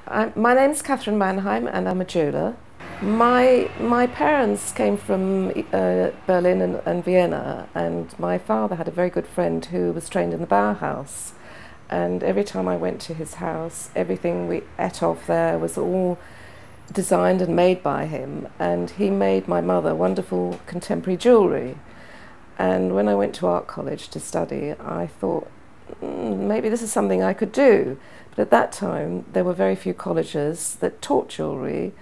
My name's Catherine Mannheim and I'm a jeweller. My parents came from Berlin and Vienna, and my father had a very good friend who was trained in the Bauhaus, and every time I went to his house, everything we ate off there was all designed and made by him, and he made my mother wonderful contemporary jewellery. And when I went to art college to study, I thought, maybe this is something I could do. But at that time, there were very few colleges that taught jewellery,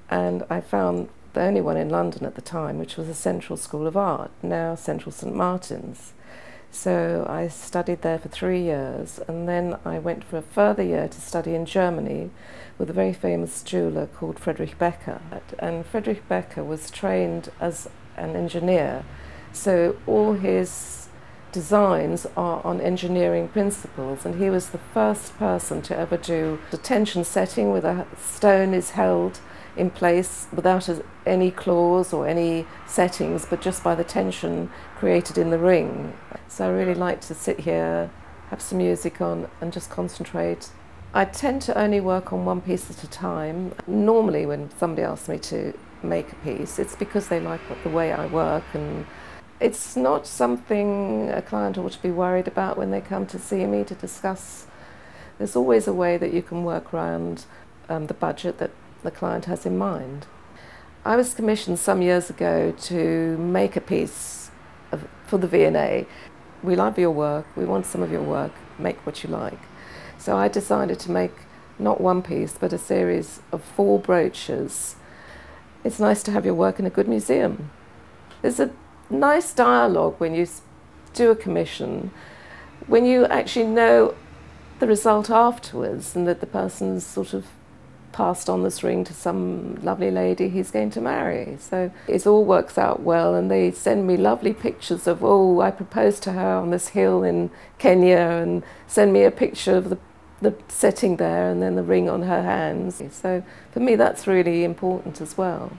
and I found the only one in London at the time, which was the Central School of Art, now Central St Martin's. So I studied there for 3 years, and then I went for a further year to study in Germany with a very famous jeweller called Friedrich Becker. And Friedrich Becker was trained as an engineer, so all his designs are on engineering principles, and he was the first person to ever do the tension setting where the stone is held in place without any claws or any settings, but just by the tension created in the ring. So I really like to sit here, have some music on and just concentrate. I tend to only work on one piece at a time. Normally when somebody asks me to make a piece, it's because they like the way I work, and it's not something a client ought to be worried about when they come to see me to discuss. There's always a way that you can work around the budget that the client has in mind. I was commissioned some years ago to make a piece for the V&A. We love your work, we want some of your work, make what you like. So I decided to make not one piece, but a series of 4 brooches. It's nice to have your work in a good museum. There's a nice dialogue when you do a commission, when you actually know the result afterwards, and that the person's sort of passed on this ring to some lovely lady he's going to marry. So it all works out well, and they send me lovely pictures of, oh, I proposed to her on this hill in Kenya, and send me a picture of the setting there and then the ring on her hands. So for me that's really important as well.